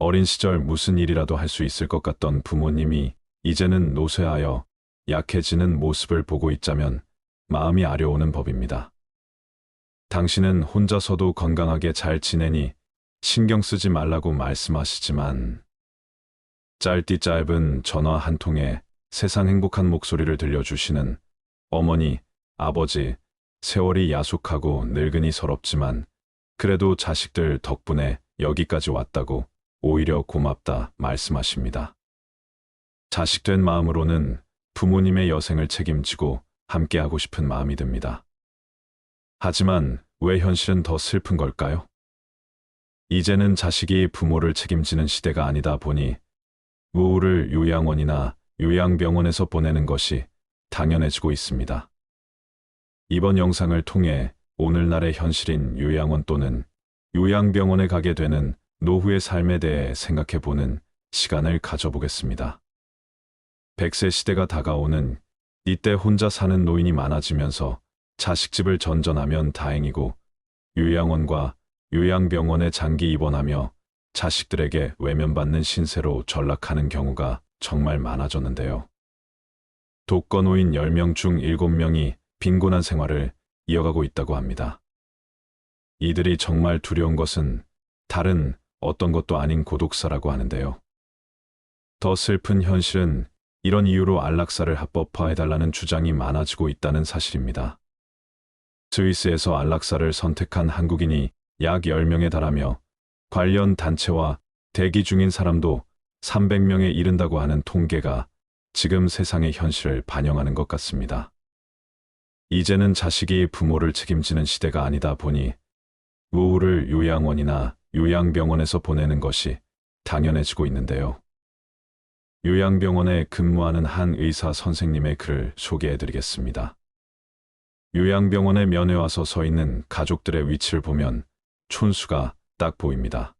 어린 시절 무슨 일이라도 할 수 있을 것 같던 부모님이 이제는 노쇠하여 약해지는 모습을 보고 있자면 마음이 아려오는 법입니다. 당신은 혼자서도 건강하게 잘 지내니 신경 쓰지 말라고 말씀하시지만 짧디 짧은 전화 한 통에 세상 행복한 목소리를 들려주시는 어머니, 아버지, 세월이 야속하고 늙으니 서럽지만 그래도 자식들 덕분에 여기까지 왔다고 오히려 고맙다 말씀하십니다. 자식된 마음으로는 부모님의 여생을 책임지고 함께하고 싶은 마음이 듭니다. 하지만 왜 현실은 더 슬픈 걸까요? 이제는 자식이 부모를 책임지는 시대가 아니다 보니 부모를 요양원이나 요양병원에서 보내는 것이 당연해지고 있습니다. 이번 영상을 통해 오늘날의 현실인 요양원 또는 요양병원에 가게 되는 노후의 삶에 대해 생각해보는 시간을 가져보겠습니다. 100세 시대가 다가오는 이때 혼자 사는 노인이 많아지면서 자식집을 전전하면 다행이고 요양원과 요양병원에 장기 입원하며 자식들에게 외면받는 신세로 전락하는 경우가 정말 많아졌는데요. 독거노인 10명 중 7명이 빈곤한 생활을 이어가고 있다고 합니다. 이들이 정말 두려운 것은 다른 어떤 것도 아닌 고독사라고 하는데요. 더 슬픈 현실은 이런 이유로 안락사를 합법화해달라는 주장이 많아지고 있다는 사실입니다. 스위스에서 안락사를 선택한 한국인이 약 10명에 달하며 관련 단체와 대기 중인 사람도 300명에 이른다고 하는 통계가 지금 세상의 현실을 반영하는 것 같습니다. 이제는 자식이 부모를 책임지는 시대가 아니다 보니 부모를 요양원이나 요양병원에서 보내는 것이 당연해지고 있는데요. 요양병원에 근무하는 한 의사 선생님의 글을 소개해드리겠습니다. 요양병원에 면회 와서 서 있는 가족들의 위치를 보면 촌수가 딱 보입니다.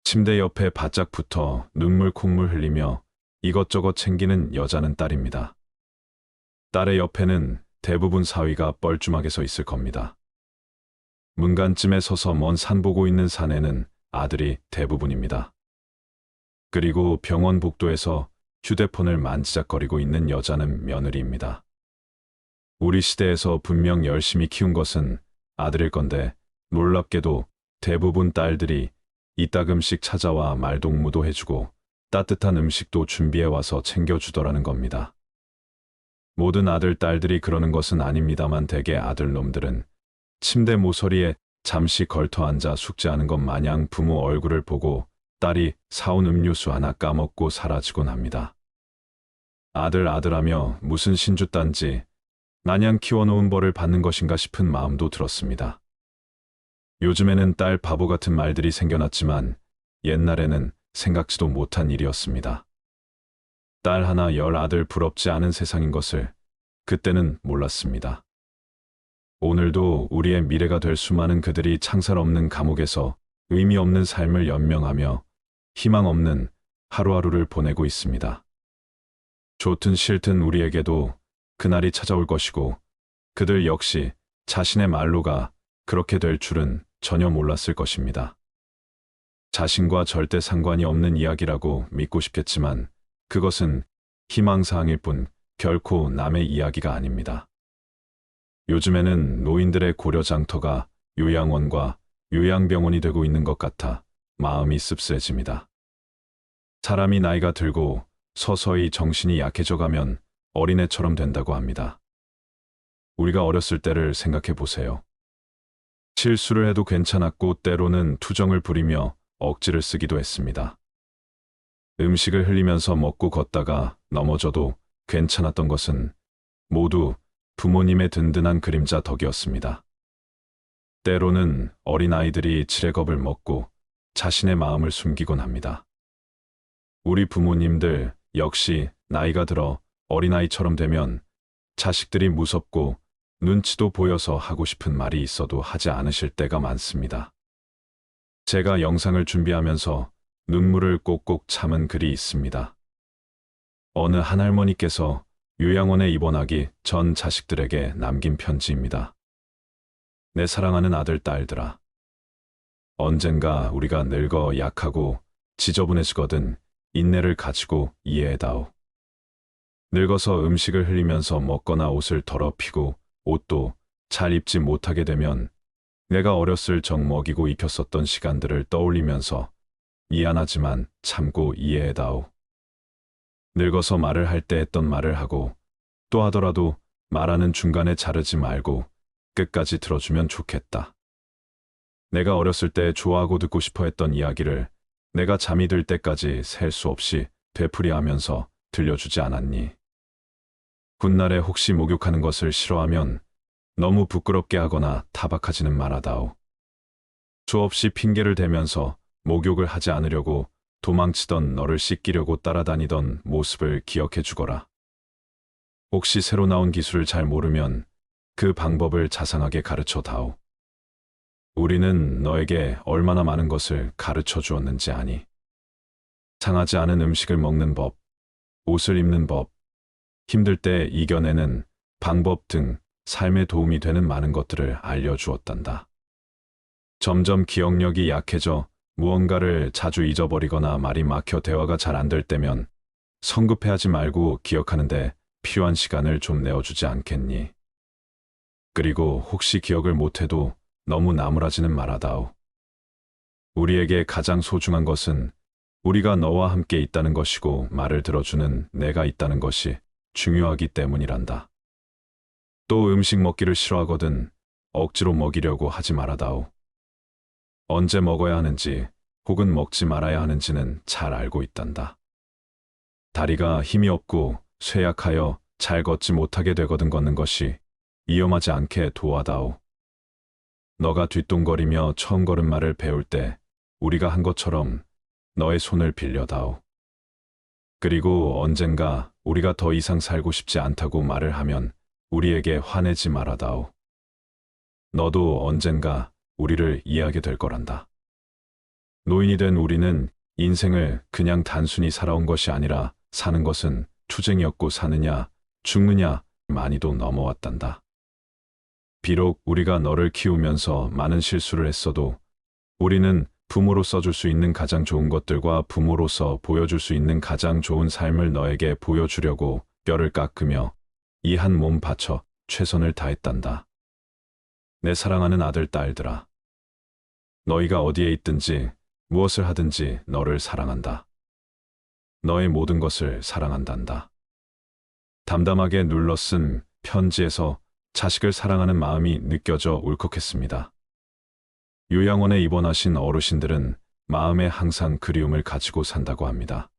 침대 옆에 바짝 붙어 눈물 콧물 흘리며 이것저것 챙기는 여자는 딸입니다. 딸의 옆에는 대부분 사위가 뻘쭘하게 서 있을 겁니다. 문간쯤에 서서 먼 산 보고 있는 사내는 아들이 대부분입니다. 그리고 병원 복도에서 휴대폰을 만지작거리고 있는 여자는 며느리입니다. 우리 시대에서 분명 열심히 키운 것은 아들일 건데 놀랍게도 대부분 딸들이 이따금씩 찾아와 말동무도 해주고 따뜻한 음식도 준비해와서 챙겨주더라는 겁니다. 모든 아들, 딸들이 그러는 것은 아닙니다만 대개 아들놈들은 침대 모서리에 잠시 걸터 앉아 숙제하는 것 마냥 부모 얼굴을 보고 딸이 사온 음료수 하나 까먹고 사라지곤 합니다. 아들하며 무슨 신주딴지 마냥 키워놓은 벌을 받는 것인가 싶은 마음도 들었습니다. 요즘에는 딸 바보 같은 말들이 생겨났지만 옛날에는 생각지도 못한 일이었습니다. 딸 하나 10 아들 부럽지 않은 세상인 것을 그때는 몰랐습니다. 오늘도 우리의 미래가 될 수많은 그들이 창살 없는 감옥에서 의미 없는 삶을 연명하며 희망 없는 하루하루를 보내고 있습니다. 좋든 싫든 우리에게도 그날이 찾아올 것이고 그들 역시 자신의 말로가 그렇게 될 줄은 전혀 몰랐을 것입니다. 자신과 절대 상관이 없는 이야기라고 믿고 싶겠지만 그것은 희망사항일 뿐 결코 남의 이야기가 아닙니다. 요즘에는 노인들의 고려장터가 요양원과 요양병원이 되고 있는 것 같아 마음이 씁쓸해집니다. 사람이 나이가 들고 서서히 정신이 약해져 가면 어린애처럼 된다고 합니다. 우리가 어렸을 때를 생각해 보세요. 실수를 해도 괜찮았고 때로는 투정을 부리며 억지를 쓰기도 했습니다. 음식을 흘리면서 먹고 걷다가 넘어져도 괜찮았던 것은 모두 부모님의 든든한 그림자 덕이었습니다. 때로는 어린아이들이 칠레겁을 먹고 자신의 마음을 숨기곤 합니다. 우리 부모님들 역시 나이가 들어 어린아이처럼 되면 자식들이 무섭고 눈치도 보여서 하고 싶은 말이 있어도 하지 않으실 때가 많습니다. 제가 영상을 준비하면서 눈물을 꼭꼭 참은 글이 있습니다. 어느 한 할머니께서 요양원에 입원하기 전 자식들에게 남긴 편지입니다. 내 사랑하는 아들, 딸들아. 언젠가 우리가 늙어 약하고 지저분해지거든 인내를 가지고 이해해다오. 늙어서 음식을 흘리면서 먹거나 옷을 더럽히고 옷도 잘 입지 못하게 되면 내가 어렸을 적 먹이고 익혔었던 시간들을 떠올리면서 미안하지만 참고 이해해다오. 늙어서 말을 할 때 했던 말을 하고 또 하더라도 말하는 중간에 자르지 말고 끝까지 들어주면 좋겠다. 내가 어렸을 때 좋아하고 듣고 싶어 했던 이야기를 내가 잠이 들 때까지 셀 수 없이 되풀이하면서 들려주지 않았니? 훗날에 혹시 목욕하는 것을 싫어하면 너무 부끄럽게 하거나 타박하지는 말아다오. 수없이 핑계를 대면서 목욕을 하지 않으려고 도망치던 너를 씻기려고 따라다니던 모습을 기억해 주거라. 혹시 새로 나온 기술을 잘 모르면 그 방법을 자상하게 가르쳐 다오. 우리는 너에게 얼마나 많은 것을 가르쳐 주었는지 아니? 상하지 않은 음식을 먹는 법, 옷을 입는 법, 힘들 때 이겨내는 방법 등 삶에 도움이 되는 많은 것들을 알려주었단다. 점점 기억력이 약해져 무언가를 자주 잊어버리거나 말이 막혀 대화가 잘 안 될 때면 성급해하지 말고 기억하는데 필요한 시간을 좀 내어주지 않겠니? 그리고 혹시 기억을 못해도 너무 나무라지는 말아다오. 우리에게 가장 소중한 것은 우리가 너와 함께 있다는 것이고 말을 들어주는 내가 있다는 것이 중요하기 때문이란다. 또 음식 먹기를 싫어하거든 억지로 먹이려고 하지 말아다오. 언제 먹어야 하는지 혹은 먹지 말아야 하는지는 잘 알고 있단다. 다리가 힘이 없고 쇠약하여 잘 걷지 못하게 되거든 걷는 것이 위험하지 않게 도와다오. 너가 뒷동거리며 처음 걸음마를 배울 때 우리가 한 것처럼 너의 손을 빌려다오. 그리고 언젠가 우리가 더 이상 살고 싶지 않다고 말을 하면 우리에게 화내지 말아다오. 너도 언젠가 우리를 이해하게 될 거란다. 노인이 된 우리는 인생을 그냥 단순히 살아온 것이 아니라 사는 것은 투쟁이었고 사느냐 죽느냐 많이도 넘어왔단다. 비록 우리가 너를 키우면서 많은 실수를 했어도 우리는 부모로서 줄 수 있는 가장 좋은 것들과 부모로서 보여줄 수 있는 가장 좋은 삶을 너에게 보여주려고 뼈를 깎으며 이 한 몸 바쳐 최선을 다했단다. 내 사랑하는 아들, 딸들아. 너희가 어디에 있든지 무엇을 하든지 너를 사랑한다. 너의 모든 것을 사랑한단다. 담담하게 눌러 쓴 편지에서 자식을 사랑하는 마음이 느껴져 울컥했습니다. 요양원에 입원하신 어르신들은 마음에 항상 그리움을 가지고 산다고 합니다.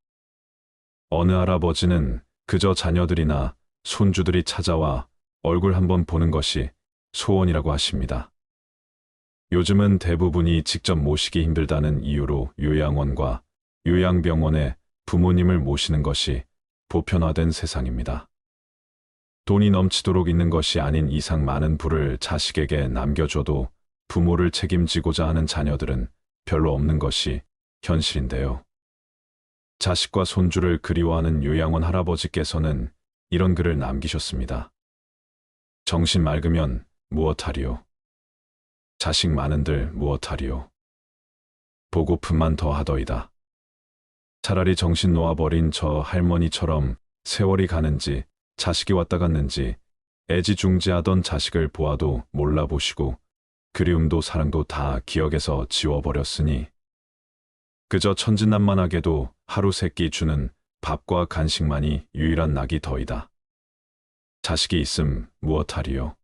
어느 할아버지는 그저 자녀들이나 손주들이 찾아와 얼굴 한번 보는 것이 소원이라고 하십니다. 요즘은 대부분이 직접 모시기 힘들다는 이유로 요양원과 요양병원에 부모님을 모시는 것이 보편화된 세상입니다. 돈이 넘치도록 있는 것이 아닌 이상 많은 부를 자식에게 남겨줘도 부모를 책임지고자 하는 자녀들은 별로 없는 것이 현실인데요. 자식과 손주를 그리워하는 요양원 할아버지께서는 이런 글을 남기셨습니다. 정신 맑으면 무엇하리요? 자식 많은들 무엇하리요? 보고픈만 더하더이다. 차라리 정신 놓아버린 저 할머니처럼 세월이 가는지 자식이 왔다 갔는지 애지중지하던 자식을 보아도 몰라보시고 그리움도 사랑도 다 기억에서 지워버렸으니 그저 천진난만하게도 하루 세 끼 주는 밥과 간식만이 유일한 낙이 더이다. 자식이 있음 무엇하리요?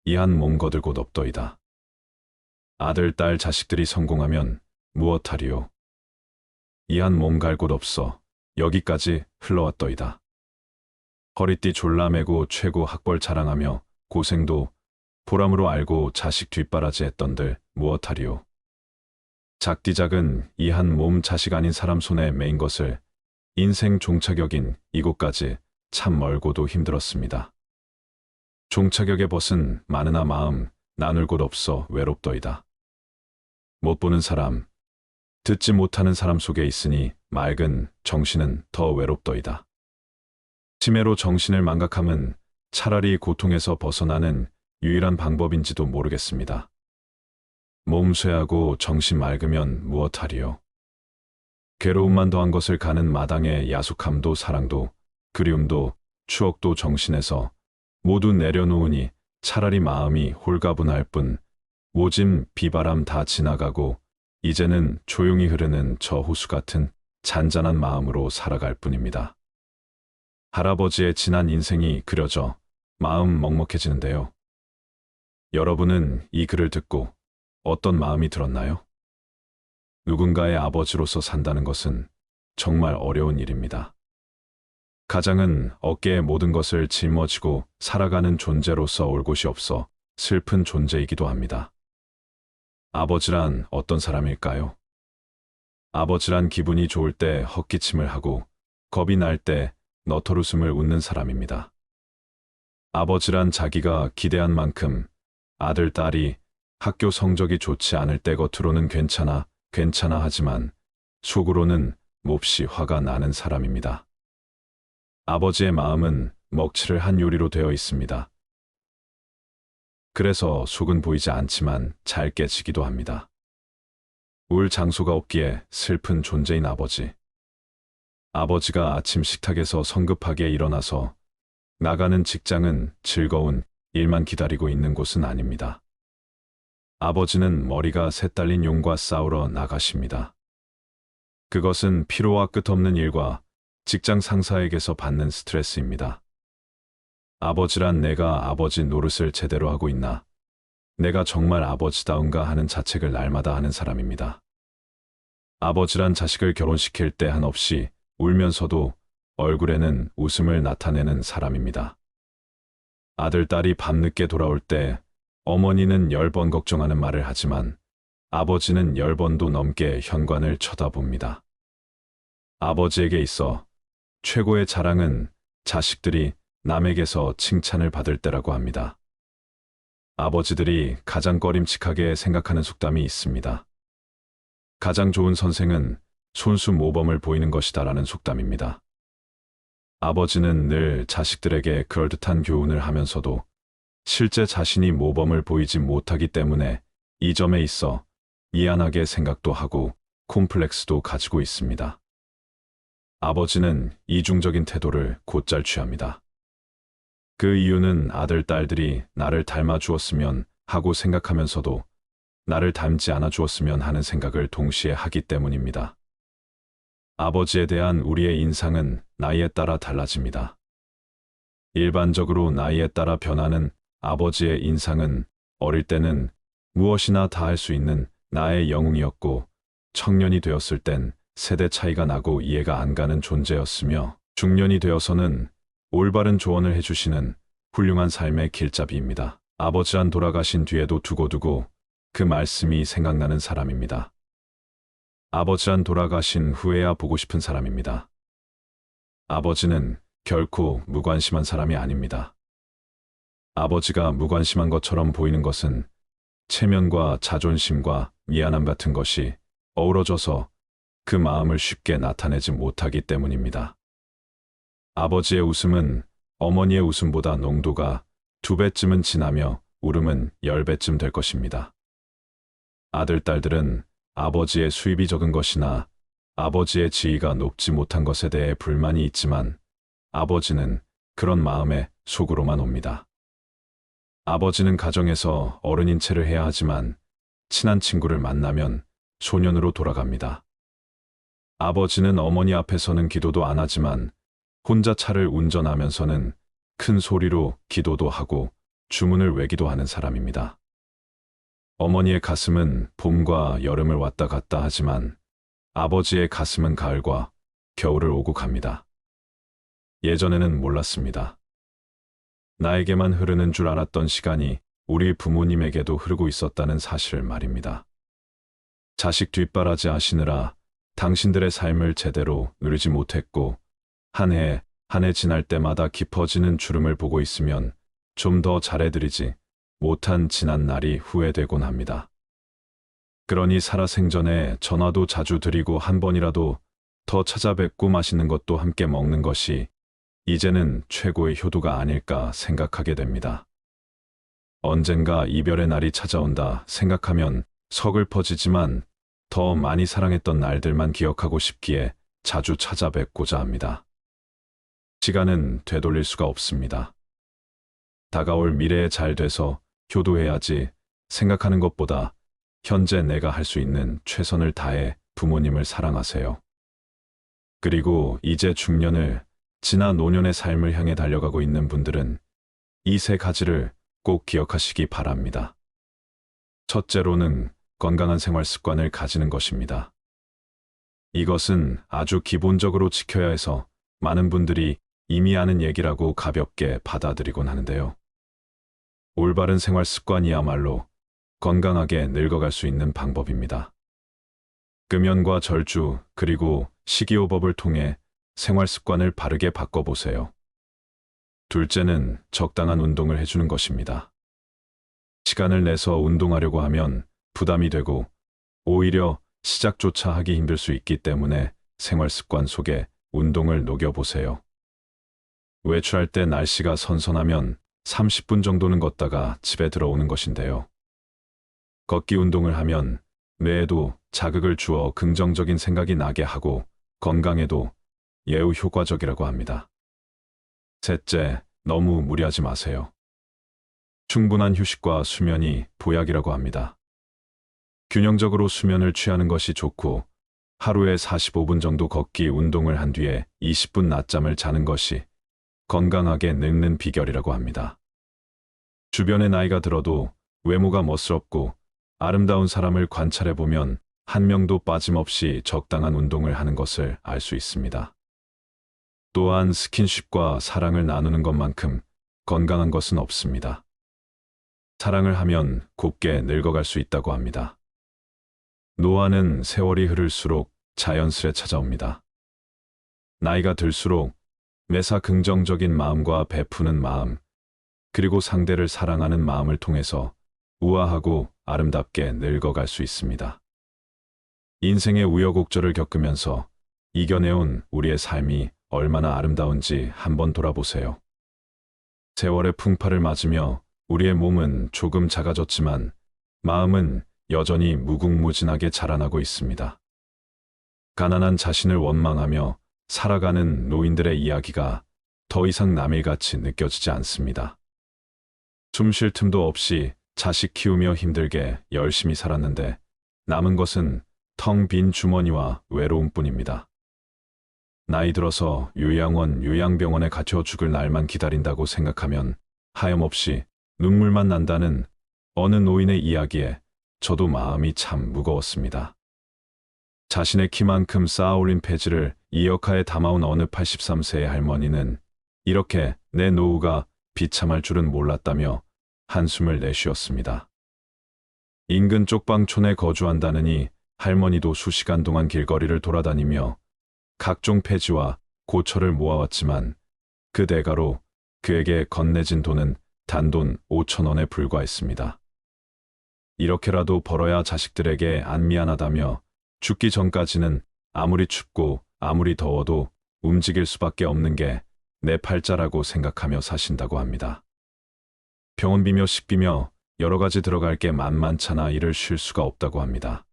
이 한 몸 거들 곳 없더이다. 아들, 딸, 자식들이 성공하면 무엇하리요? 이 한 몸 갈 곳 없어 여기까지 흘러왔더이다. 허리띠 졸라매고 최고 학벌 자랑하며 고생도 보람으로 알고 자식 뒷바라지 했던들 무엇하리요? 작디 작은 이 한 몸 자식 아닌 사람 손에 매인 것을 인생 종착역인 이곳까지 참 멀고도 힘들었습니다. 종착역의 벗은 많으나 마음 나눌 곳 없어 외롭더이다. 못 보는 사람, 듣지 못하는 사람 속에 있으니 맑은 정신은 더 외롭더이다. 치매로 정신을 망각함은 차라리 고통에서 벗어나는 유일한 방법인지도 모르겠습니다. 몸 쇠하고 정신 맑으면 무엇하리요? 괴로움만 더한 것을 가는 마당에 야속함도 사랑도 그리움도 추억도 정신에서 모두 내려놓으니 차라리 마음이 홀가분할 뿐 모짐 비바람 다 지나가고 이제는 조용히 흐르는 저 호수 같은 잔잔한 마음으로 살아갈 뿐입니다. 할아버지의 지난 인생이 그려져 마음 먹먹해지는데요. 여러분은 이 글을 듣고 어떤 마음이 들었나요? 누군가의 아버지로서 산다는 것은 정말 어려운 일입니다. 가장은 어깨에 모든 것을 짊어지고 살아가는 존재로서 올 곳이 없어 슬픈 존재이기도 합니다. 아버지란 어떤 사람일까요? 아버지란 기분이 좋을 때 헛기침을 하고 겁이 날 때 너털웃음을 웃는 사람입니다. 아버지란 자기가 기대한 만큼 아들, 딸이 학교 성적이 좋지 않을 때 겉으로는 괜찮아 하지만 속으로는 몹시 화가 나는 사람입니다. 아버지의 마음은 먹칠을 한 요리로 되어 있습니다. 그래서 속은 보이지 않지만 잘 깨지기도 합니다. 울 장소가 없기에 슬픈 존재인 아버지. 아버지가 아침 식탁에서 성급하게 일어나서 나가는 직장은 즐거운 일만 기다리고 있는 곳은 아닙니다. 아버지는 머리가 새딸린 용과 싸우러 나가십니다. 그것은 피로와 끝없는 일과 직장 상사에게서 받는 스트레스입니다. 아버지란 내가 아버지 노릇을 제대로 하고 있나, 내가 정말 아버지다운가 하는 자책을 날마다 하는 사람입니다. 아버지란 자식을 결혼시킬 때 한없이 울면서도 얼굴에는 웃음을 나타내는 사람입니다. 아들, 딸이 밤늦게 돌아올 때 어머니는 10번 걱정하는 말을 하지만 아버지는 10번도 넘게 현관을 쳐다봅니다. 아버지에게 있어 최고의 자랑은 자식들이 남에게서 칭찬을 받을 때라고 합니다. 아버지들이 가장 꺼림칙하게 생각하는 속담이 있습니다. 가장 좋은 선생은 손수 모범을 보이는 것이다라는 속담입니다. 아버지는 늘 자식들에게 그럴듯한 교훈을 하면서도 실제 자신이 모범을 보이지 못하기 때문에 이 점에 있어 미안하게 생각도 하고 콤플렉스도 가지고 있습니다. 아버지는 이중적인 태도를 곧잘 취합니다. 그 이유는 아들, 딸들이 나를 닮아 주었으면 하고 생각하면서도 나를 닮지 않아 주었으면 하는 생각을 동시에 하기 때문입니다. 아버지에 대한 우리의 인상은 나이에 따라 달라집니다. 일반적으로 나이에 따라 변하는 아버지의 인상은 어릴 때는 무엇이나 다 할 수 있는 나의 영웅이었고 청년이 되었을 땐 세대 차이가 나고 이해가 안 가는 존재였으며 중년이 되어서는 올바른 조언을 해주시는 훌륭한 삶의 길잡이입니다. 아버지란 돌아가신 뒤에도 두고두고 그 말씀이 생각나는 사람입니다. 아버지란 돌아가신 후에야 보고 싶은 사람입니다. 아버지는 결코 무관심한 사람이 아닙니다. 아버지가 무관심한 것처럼 보이는 것은 체면과 자존심과 미안함 같은 것이 어우러져서 그 마음을 쉽게 나타내지 못하기 때문입니다. 아버지의 웃음은 어머니의 웃음보다 농도가 2배쯤은 진하며 울음은 10배쯤 될 것입니다. 아들, 딸들은 아버지의 수입이 적은 것이나 아버지의 지위가 높지 못한 것에 대해 불만이 있지만 아버지는 그런 마음에 속으로만 옵니다. 아버지는 가정에서 어른인 체를 해야 하지만 친한 친구를 만나면 소년으로 돌아갑니다. 아버지는 어머니 앞에서는 기도도 안 하지만 혼자 차를 운전하면서는 큰 소리로 기도도 하고 주문을 외기도 하는 사람입니다. 어머니의 가슴은 봄과 여름을 왔다 갔다 하지만 아버지의 가슴은 가을과 겨울을 오고 갑니다. 예전에는 몰랐습니다. 나에게만 흐르는 줄 알았던 시간이 우리 부모님에게도 흐르고 있었다는 사실을 말입니다. 자식 뒷바라지 하시느라 당신들의 삶을 제대로 누리지 못했고 한 해 한 해 지날 때마다 깊어지는 주름을 보고 있으면 좀 더 잘해드리지 못한 지난 날이 후회되곤 합니다. 그러니 살아생전에 전화도 자주 드리고 한 번이라도 더 찾아뵙고 맛있는 것도 함께 먹는 것이 이제는 최고의 효도가 아닐까 생각하게 됩니다. 언젠가 이별의 날이 찾아온다 생각하면 서글퍼지지만 더 많이 사랑했던 날들만 기억하고 싶기에 자주 찾아뵙고자 합니다. 시간은 되돌릴 수가 없습니다. 다가올 미래에 잘 돼서 효도해야지 생각하는 것보다 현재 내가 할 수 있는 최선을 다해 부모님을 사랑하세요. 그리고 이제 중년을 지나 노년의 삶을 향해 달려가고 있는 분들은 이 세 가지를 꼭 기억하시기 바랍니다. 첫째로는 건강한 생활 습관을 가지는 것입니다. 이것은 아주 기본적으로 지켜야 해서 많은 분들이 이미 아는 얘기라고 가볍게 받아들이곤 하는데요. 올바른 생활 습관이야말로 건강하게 늙어갈 수 있는 방법입니다. 금연과 절주 그리고 식이요법을 통해 생활 습관을 바르게 바꿔보세요. 둘째는 적당한 운동을 해주는 것입니다. 시간을 내서 운동하려고 하면 부담이 되고 오히려 시작조차 하기 힘들 수 있기 때문에 생활 습관 속에 운동을 녹여보세요. 외출할 때 날씨가 선선하면 30분 정도는 걷다가 집에 들어오는 것인데요. 걷기 운동을 하면 뇌에도 자극을 주어 긍정적인 생각이 나게 하고 건강에도 매우 효과적이라고 합니다. 셋째, 너무 무리하지 마세요. 충분한 휴식과 수면이 보약이라고 합니다. 균형적으로 수면을 취하는 것이 좋고 하루에 45분 정도 걷기 운동을 한 뒤에 20분 낮잠을 자는 것이 건강하게 늙는 비결이라고 합니다. 주변의 나이가 들어도 외모가 멋스럽고 아름다운 사람을 관찰해보면 한 명도 빠짐없이 적당한 운동을 하는 것을 알 수 있습니다. 또한 스킨십과 사랑을 나누는 것만큼 건강한 것은 없습니다. 사랑을 하면 곱게 늙어갈 수 있다고 합니다. 노화는 세월이 흐를수록 자연스레 찾아옵니다. 나이가 들수록 매사 긍정적인 마음과 베푸는 마음, 그리고 상대를 사랑하는 마음을 통해서 우아하고 아름답게 늙어갈 수 있습니다. 인생의 우여곡절을 겪으면서 이겨내온 우리의 삶이 얼마나 아름다운지 한번 돌아보세요. 세월의 풍파를 맞으며 우리의 몸은 조금 작아졌지만 마음은 여전히 무궁무진하게 자라나고 있습니다. 가난한 자신을 원망하며 살아가는 노인들의 이야기가 더 이상 남일같이 느껴지지 않습니다. 숨 쉴 틈도 없이 자식 키우며 힘들게 열심히 살았는데 남은 것은 텅 빈 주머니와 외로움뿐입니다. 나이 들어서 요양원, 요양병원에 갇혀 죽을 날만 기다린다고 생각하면 하염없이 눈물만 난다는 어느 노인의 이야기에 저도 마음이 참 무거웠습니다. 자신의 키만큼 쌓아올린 폐지를 이역하에 담아온 어느 83세의 할머니는 이렇게 내 노후가 비참할 줄은 몰랐다며 한숨을 내쉬었습니다. 인근 쪽방촌에 거주한다느니 할머니도 수시간 동안 길거리를 돌아다니며 각종 폐지와 고철을 모아왔지만 그 대가로 그에게 건네진 돈은 단돈 5,000원에 불과했습니다. 이렇게라도 벌어야 자식들에게 안 미안하다며 죽기 전까지는 아무리 춥고 아무리 더워도 움직일 수밖에 없는 게 내 팔자라고 생각하며 사신다고 합니다. 병원비며 식비며 여러 가지 들어갈 게 만만찮아 일을 쉴 수가 없다고 합니다.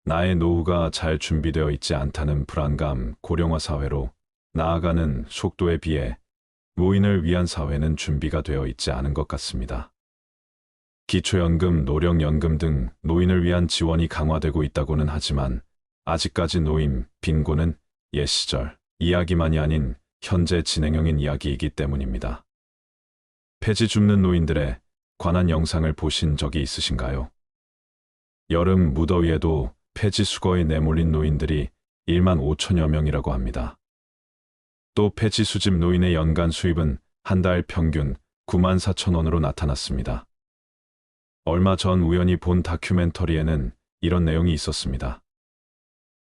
나의 노후가 잘 준비되어 있지 않다는 불안감, 고령화 사회로 나아가는 속도에 비해 노인을 위한 사회는 준비가 되어 있지 않은 것 같습니다. 기초연금, 노령연금 등 노인을 위한 지원이 강화되고 있다고는 하지만 아직까지 노인, 빈곤은 옛 시절 이야기만이 아닌 현재 진행형인 이야기이기 때문입니다. 폐지 줍는 노인들에 관한 영상을 보신 적이 있으신가요? 여름 무더위에도 폐지 수거에 내몰린 노인들이 1만 5천여 명이라고 합니다. 또 폐지 수집 노인의 연간 수입은 한 달 평균 9만 4천 원으로 나타났습니다. 얼마 전 우연히 본 다큐멘터리에는 이런 내용이 있었습니다.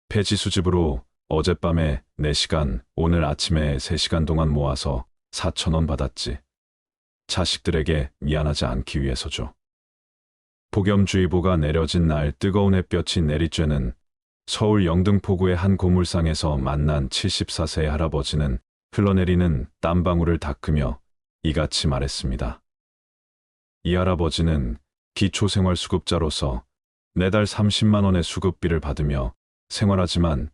폐지 수집으로 어젯밤에 4시간, 오늘 아침에 3시간 동안 모아서 4천 원 받았지. 자식들에게 미안하지 않기 위해서죠. 폭염주의보가 내려진 날 뜨거운 햇볕이 내리쬐는 서울 영등포구의 한 고물상에서 만난 74세의 할아버지는 흘러내리는 땀방울을 닦으며 이같이 말했습니다. 이 할아버지는 기초생활수급자로서 매달 30만 원의 수급비를 받으며 생활하지만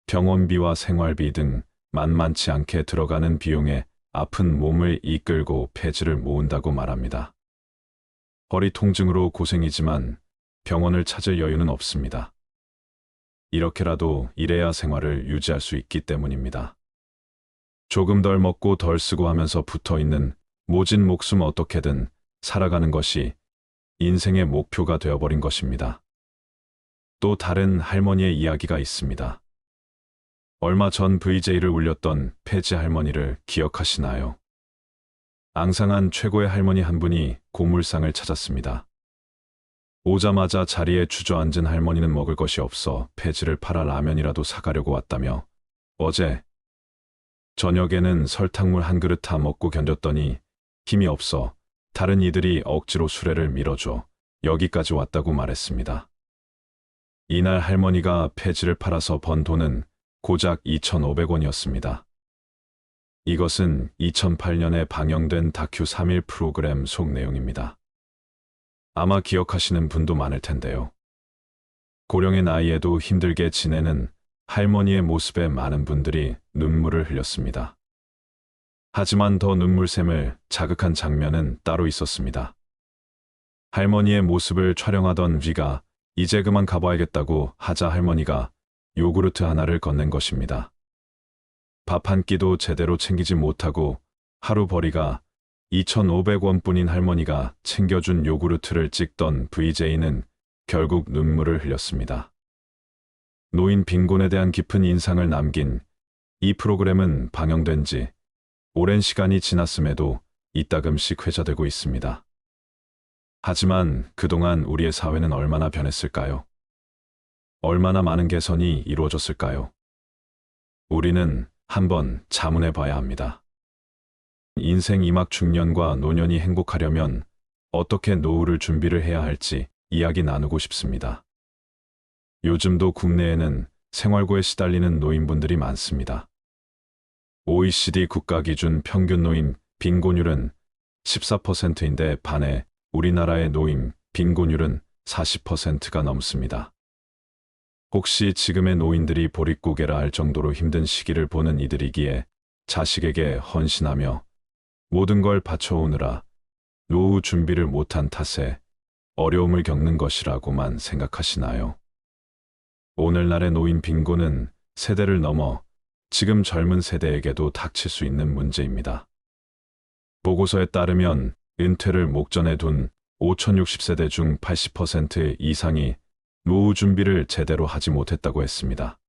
병원비와 생활비 등 만만치 않게 들어가는 비용에 아픈 몸을 이끌고 폐지를 모은다고 말합니다. 허리 통증으로 고생이지만 병원을 찾을 여유는 없습니다. 이렇게라도 일해야 생활을 유지할 수 있기 때문입니다. 조금 덜 먹고 덜 쓰고 하면서 붙어 있는 모진 목숨 어떻게든 살아가는 것이 인생의 목표가 되어버린 것입니다. 또 다른 할머니의 이야기가 있습니다. 얼마 전 VJ를 울렸던 폐지 할머니를 기억하시나요? 앙상한 최고의 할머니 한 분이 고물상을 찾았습니다. 오자마자 자리에 주저앉은 할머니는 먹을 것이 없어 폐지를 팔아 라면이라도 사가려고 왔다며 어제 저녁에는 설탕물 한 그릇 다 먹고 견뎠더니 힘이 없어 다른 이들이 억지로 수레를 밀어줘 여기까지 왔다고 말했습니다. 이날 할머니가 폐지를 팔아서 번 돈은 고작 2,500원이었습니다. 이것은 2008년에 방영된 다큐 3일 프로그램 속 내용입니다. 아마 기억하시는 분도 많을 텐데요. 고령의 나이에도 힘들게 지내는 할머니의 모습에 많은 분들이 눈물을 흘렸습니다. 하지만 더 눈물샘을 자극한 장면은 따로 있었습니다. 할머니의 모습을 촬영하던 위가 이제 그만 가봐야겠다고 하자 할머니가 요구르트 하나를 건넨 것입니다. 밥 한 끼도 제대로 챙기지 못하고 하루 벌이가 2,500원뿐인 할머니가 챙겨준 요구르트를 찍던 VJ는 결국 눈물을 흘렸습니다. 노인 빈곤에 대한 깊은 인상을 남긴 이 프로그램은 방영된 지 오랜 시간이 지났음에도 이따금씩 회자되고 있습니다. 하지만 그동안 우리의 사회는 얼마나 변했을까요? 얼마나 많은 개선이 이루어졌을까요? 우리는 한번 자문해 봐야 합니다. 인생 2막 중년과 노년이 행복하려면 어떻게 노후를 준비를 해야 할지 이야기 나누고 싶습니다. 요즘도 국내에는 생활고에 시달리는 노인분들이 많습니다. OECD 국가 기준 평균 노인 빈곤율은 14%인데 반해 우리나라의 노인 빈곤율은 40%가 넘습니다. 혹시 지금의 노인들이 보릿고개라 할 정도로 힘든 시기를 보는 이들이기에 자식에게 헌신하며 모든 걸 바쳐오느라 노후 준비를 못한 탓에 어려움을 겪는 것이라고만 생각하시나요? 오늘날의 노인 빈곤은 세대를 넘어 지금 젊은 세대에게도 닥칠 수 있는 문제입니다. 보고서에 따르면 은퇴를 목전에 둔 5060세대 중 80% 이상이 노후 준비를 제대로 하지 못했다고 했습니다.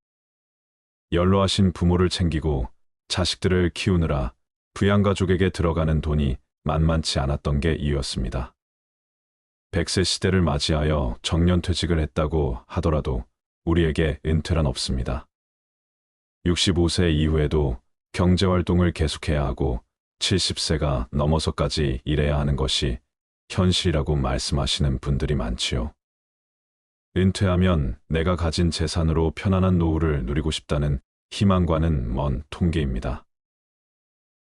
연로하신 부모를 챙기고 자식들을 키우느라 부양가족에게 들어가는 돈이 만만치 않았던 게 이유였습니다. 100세 시대를 맞이하여 정년퇴직을 했다고 하더라도 우리에게 은퇴란 없습니다. 65세 이후에도 경제활동을 계속해야 하고 70세가 넘어서까지 일해야 하는 것이 현실이라고 말씀하시는 분들이 많지요. 은퇴하면 내가 가진 재산으로 편안한 노후를 누리고 싶다는 희망과는 먼 통계입니다.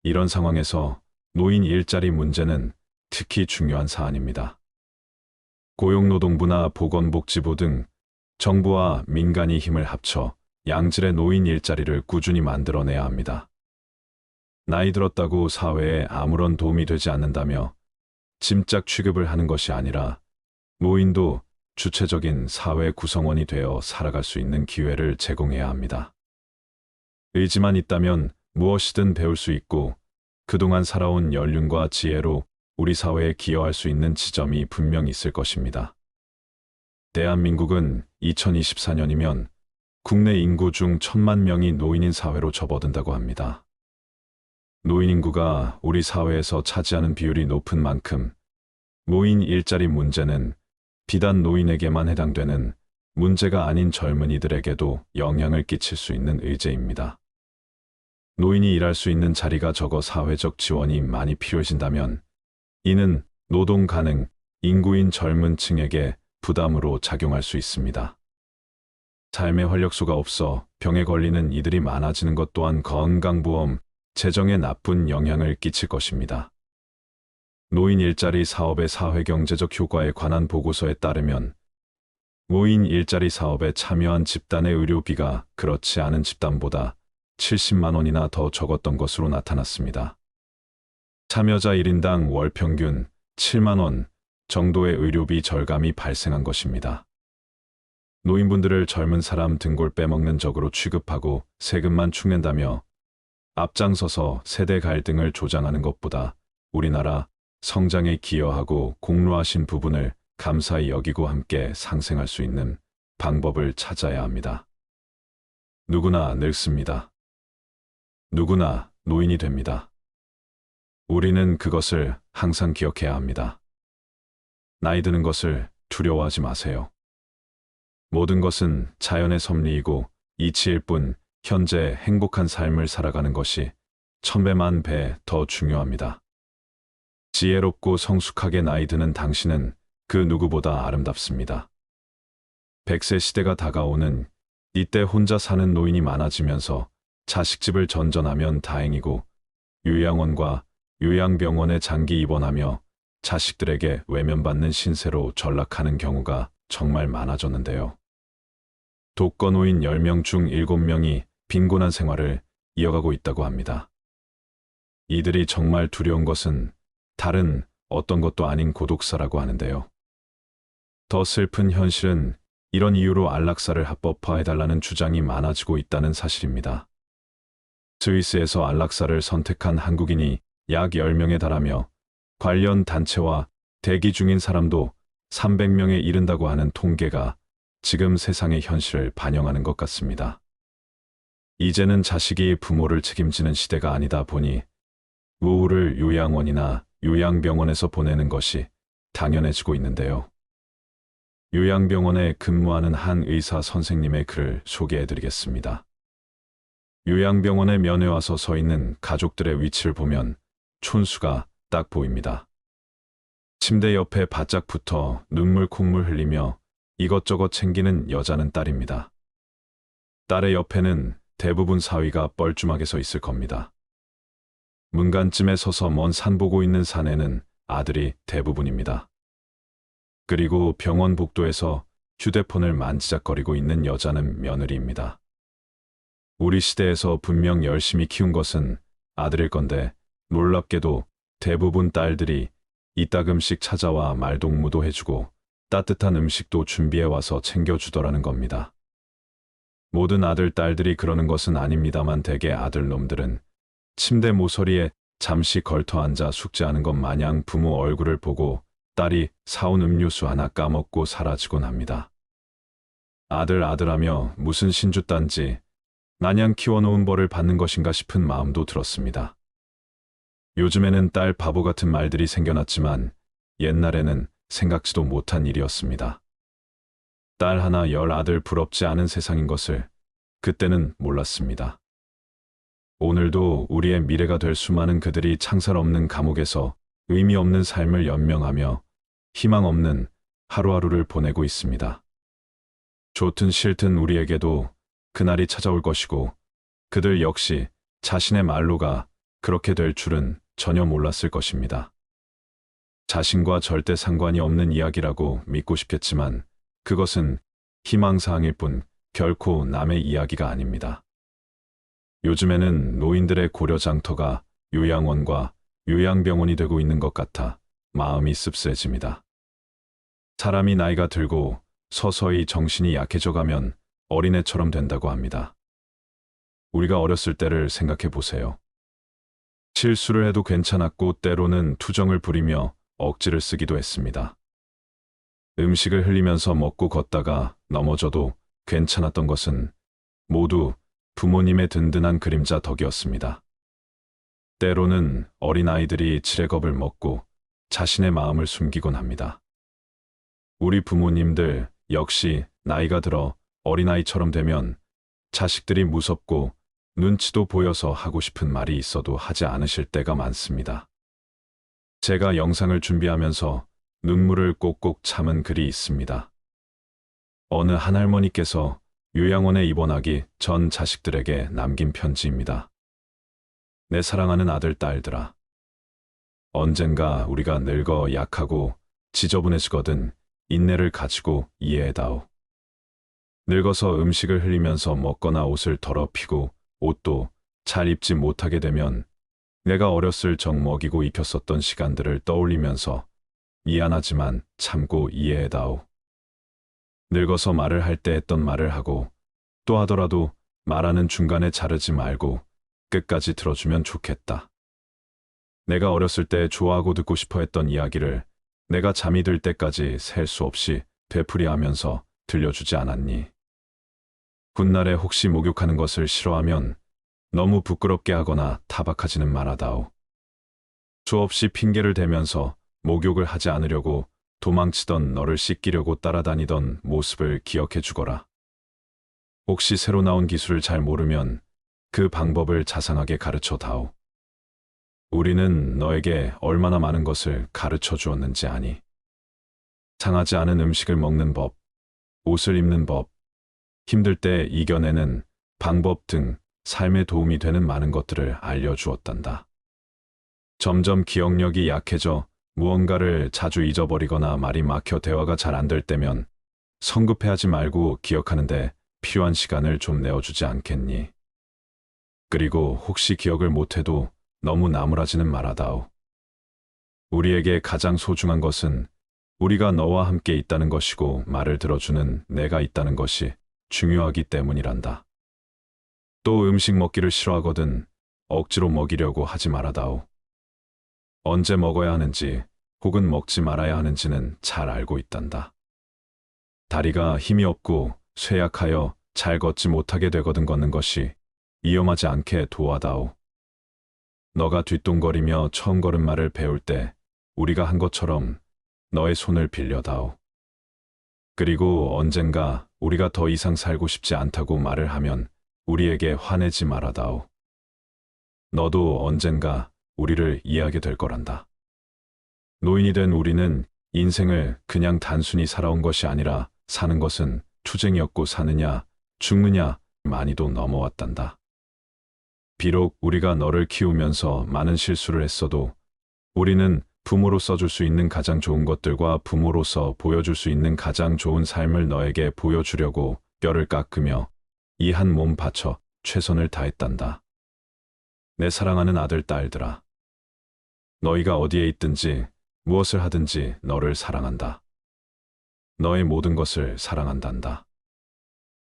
이런 상황에서 노인 일자리 문제는 특히 중요한 사안입니다. 고용노동부나 보건복지부 등 정부와 민간이 힘을 합쳐 양질의 노인 일자리를 꾸준히 만들어내야 합니다. 나이 들었다고 사회에 아무런 도움이 되지 않는다며 짐짝 취급을 하는 것이 아니라 노인도 주체적인 사회 구성원이 되어 살아갈 수 있는 기회를 제공해야 합니다. 의지만 있다면 무엇이든 배울 수 있고 그동안 살아온 연륜과 지혜로 우리 사회에 기여할 수 있는 지점이 분명 있을 것입니다. 대한민국은 2024년이면 국내 인구 중 1,000만 명이 노인인 사회로 접어든다고 합니다. 노인 인구가 우리 사회에서 차지하는 비율이 높은 만큼 노인 일자리 문제는 비단 노인에게만 해당되는 문제가 아닌 젊은이들에게도 영향을 끼칠 수 있는 의제입니다. 노인이 일할 수 있는 자리가 적어 사회적 지원이 많이 필요해진다면 이는 노동 가능 인구인 젊은 층에게 부담으로 작용할 수 있습니다. 삶의 활력소가 없어 병에 걸리는 이들이 많아지는 것 또한 건강보험, 재정에 나쁜 영향을 끼칠 것입니다. 노인 일자리 사업의 사회경제적 효과에 관한 보고서에 따르면 5인 일자리 사업에 참여한 집단의 의료비가 그렇지 않은 집단보다 70만 원이나 더 적었던 것으로 나타났습니다. 참여자 1인당 월 평균 7만 원 정도의 의료비 절감이 발생한 것입니다. 노인분들을 젊은 사람 등골 빼먹는 적으로 취급하고 세금만 축낸다며 앞장서서 세대 갈등을 조장하는 것보다 우리나라 성장에 기여하고 공로하신 부분을 감사히 여기고 함께 상생할 수 있는 방법을 찾아야 합니다. 누구나 늙습니다. 누구나 노인이 됩니다. 우리는 그것을 항상 기억해야 합니다. 나이 드는 것을 두려워하지 마세요. 모든 것은 자연의 섭리이고 이치일 뿐 현재 행복한 삶을 살아가는 것이 천배만 배 더 중요합니다. 지혜롭고 성숙하게 나이 드는 당신은 그 누구보다 아름답습니다. 100세 시대가 다가오는 이때 혼자 사는 노인이 많아지면서 자식집을 전전하면 다행이고 요양원과 요양병원에 장기 입원하며 자식들에게 외면받는 신세로 전락하는 경우가 정말 많아졌는데요. 독거노인 10명 중 7명이 빈곤한 생활을 이어가고 있다고 합니다. 이들이 정말 두려운 것은 다른 어떤 것도 아닌 고독사라고 하는데요. 더 슬픈 현실은 이런 이유로 안락사를 합법화해달라는 주장이 많아지고 있다는 사실입니다. 스위스에서 안락사를 선택한 한국인이 약 10명에 달하며 관련 단체와 대기 중인 사람도 300명에 이른다고 하는 통계가 지금 세상의 현실을 반영하는 것 같습니다. 이제는 자식이 부모를 책임지는 시대가 아니다 보니 노후를 요양원이나 요양병원에서 보내는 것이 당연해지고 있는데요. 요양병원에 근무하는 한 의사 선생님의 글을 소개해드리겠습니다. 요양병원에 면회 와서 서 있는 가족들의 위치를 보면 촌수가 딱 보입니다. 침대 옆에 바짝 붙어 눈물 콧물 흘리며 이것저것 챙기는 여자는 딸입니다. 딸의 옆에는 대부분 사위가 뻘쭘하게 서 있을 겁니다. 문간쯤에 서서 먼 산 보고 있는 사내는 아들이 대부분입니다. 그리고 병원 복도에서 휴대폰을 만지작거리고 있는 여자는 며느리입니다. 우리 시대에서 분명 열심히 키운 것은 아들일 건데 놀랍게도 대부분 딸들이 이따금씩 찾아와 말동무도 해주고 따뜻한 음식도 준비해와서 챙겨주더라는 겁니다. 모든 아들, 딸들이 그러는 것은 아닙니다만 대개 아들놈들은 침대 모서리에 잠시 걸터앉아 숙제하는 것 마냥 부모 얼굴을 보고 딸이 사온 음료수 하나 까먹고 사라지곤 합니다. 아들하며 무슨 신주딴지 마냥 키워놓은 벌을 받는 것인가 싶은 마음도 들었습니다. 요즘에는 딸 바보 같은 말들이 생겨났지만 옛날에는 생각지도 못한 일이었습니다. 딸 하나 10 아들 부럽지 않은 세상인 것을 그때는 몰랐습니다. 오늘도 우리의 미래가 될 수많은 그들이 창살 없는 감옥에서 의미 없는 삶을 연명하며 희망 없는 하루하루를 보내고 있습니다. 좋든 싫든 우리에게도 그날이 찾아올 것이고 그들 역시 자신의 말로가 그렇게 될 줄은 전혀 몰랐을 것입니다. 자신과 절대 상관이 없는 이야기라고 믿고 싶겠지만 그것은 희망사항일 뿐 결코 남의 이야기가 아닙니다. 요즘에는 노인들의 고려장터가 요양원과 요양병원이 되고 있는 것 같아 마음이 씁쓸해집니다. 사람이 나이가 들고 서서히 정신이 약해져 가면 어린애처럼 된다고 합니다. 우리가 어렸을 때를 생각해 보세요. 실수를 해도 괜찮았고 때로는 투정을 부리며 억지를 쓰기도 했습니다. 음식을 흘리면서 먹고 걷다가 넘어져도 괜찮았던 것은 모두 부모님의 든든한 그림자 덕이었습니다. 때로는 어린아이들이 칠레겁을 먹고 자신의 마음을 숨기곤 합니다. 우리 부모님들 역시 나이가 들어 어린아이처럼 되면 자식들이 무섭고 눈치도 보여서 하고 싶은 말이 있어도 하지 않으실 때가 많습니다. 제가 영상을 준비하면서 눈물을 꼭꼭 참은 글이 있습니다. 어느 한 할머니께서 요양원에 입원하기 전 자식들에게 남긴 편지입니다. 내 사랑하는 아들, 딸들아. 언젠가 우리가 늙어 약하고 지저분해지거든 인내를 가지고 이해해다오. 늙어서 음식을 흘리면서 먹거나 옷을 더럽히고 옷도 잘 입지 못하게 되면 내가 어렸을 적 먹이고 입혔었던 시간들을 떠올리면서 미안하지만 참고 이해해다오. 늙어서 말을 할 때 했던 말을 하고 또 하더라도 말하는 중간에 자르지 말고 끝까지 들어주면 좋겠다. 내가 어렸을 때 좋아하고 듣고 싶어 했던 이야기를 내가 잠이 들 때까지 셀 수 없이 되풀이하면서 들려주지 않았니? 훗날에 혹시 목욕하는 것을 싫어하면 너무 부끄럽게 하거나 타박하지는 말아다오. 수없이 핑계를 대면서 목욕을 하지 않으려고 도망치던 너를 씻기려고 따라다니던 모습을 기억해 주거라. 혹시 새로 나온 기술을 잘 모르면 그 방법을 자상하게 가르쳐 다오. 우리는 너에게 얼마나 많은 것을 가르쳐 주었는지 아니? 상하지 않은 음식을 먹는 법, 옷을 입는 법, 힘들 때 이겨내는 방법 등 삶에 도움이 되는 많은 것들을 알려주었단다. 점점 기억력이 약해져 무언가를 자주 잊어버리거나 말이 막혀 대화가 잘 안 될 때면 성급해하지 말고 기억하는데 필요한 시간을 좀 내어주지 않겠니? 그리고 혹시 기억을 못해도 너무 나무라지는 말아다오. 우리에게 가장 소중한 것은 우리가 너와 함께 있다는 것이고 말을 들어주는 내가 있다는 것이 중요하기 때문이란다. 또 음식 먹기를 싫어하거든 억지로 먹이려고 하지 말아다오. 언제 먹어야 하는지 혹은 먹지 말아야 하는지는 잘 알고 있단다. 다리가 힘이 없고 쇠약하여 잘 걷지 못하게 되거든 걷는 것이 위험하지 않게 도와다오. 너가 뒷동거리며 처음 걸음마를 배울 때 우리가 한 것처럼 너의 손을 빌려다오. 그리고 언젠가 우리가 더 이상 살고 싶지 않다고 말을 하면 우리에게 화내지 말아다오. 너도 언젠가 우리를 이해하게 될 거란다. 노인이 된 우리는 인생을 그냥 단순히 살아온 것이 아니라 사는 것은 투쟁이었고 사느냐 죽느냐 많이도 넘어왔단다. 비록 우리가 너를 키우면서 많은 실수를 했어도 우리는 부모로서 줄 수 있는 가장 좋은 것들과 부모로서 보여줄 수 있는 가장 좋은 삶을 너에게 보여주려고 뼈를 깎으며 이 한 몸 바쳐 최선을 다했단다. 내 사랑하는 아들, 딸들아. 너희가 어디에 있든지 무엇을 하든지 너를 사랑한다. 너의 모든 것을 사랑한단다.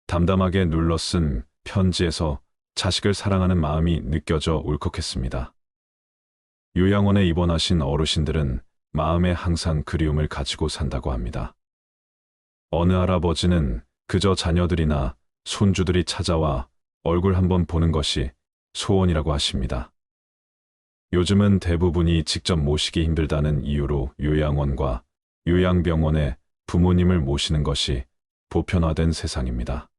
담담하게 눌러 쓴 편지에서 자식을 사랑하는 마음이 느껴져 울컥했습니다. 요양원에 입원하신 어르신들은 마음에 항상 그리움을 가지고 산다고 합니다. 어느 할아버지는 그저 자녀들이나 손주들이 찾아와 얼굴 한번 보는 것이 소원이라고 하십니다. 요즘은 대부분이 직접 모시기 힘들다는 이유로 요양원과 요양병원에 부모님을 모시는 것이 보편화된 세상입니다.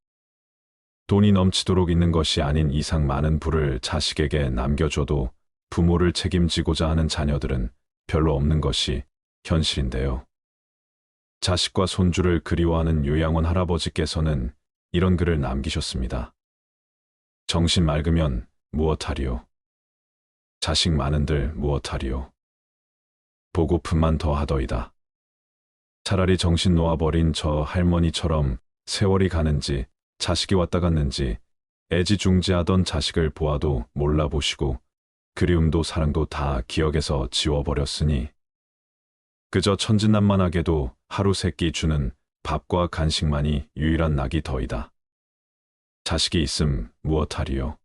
돈이 넘치도록 있는 것이 아닌 이상 많은 부를 자식에게 남겨줘도 부모를 책임지고자 하는 자녀들은 별로 없는 것이 현실인데요. 자식과 손주를 그리워하는 요양원 할아버지께서는 이런 글을 남기셨습니다. 정신 맑으면 무엇하리요? 자식 많은들 무엇하리요? 보고픈만 더하더이다. 차라리 정신 놓아버린 저 할머니처럼 세월이 가는지 자식이 왔다 갔는지 애지중지하던 자식을 보아도 몰라보시고 그리움도 사랑도 다 기억에서 지워버렸으니 그저 천진난만하게도 하루 세 끼 주는 밥과 간식만이 유일한 낙이 더이다. 자식이 있음 무엇하리요?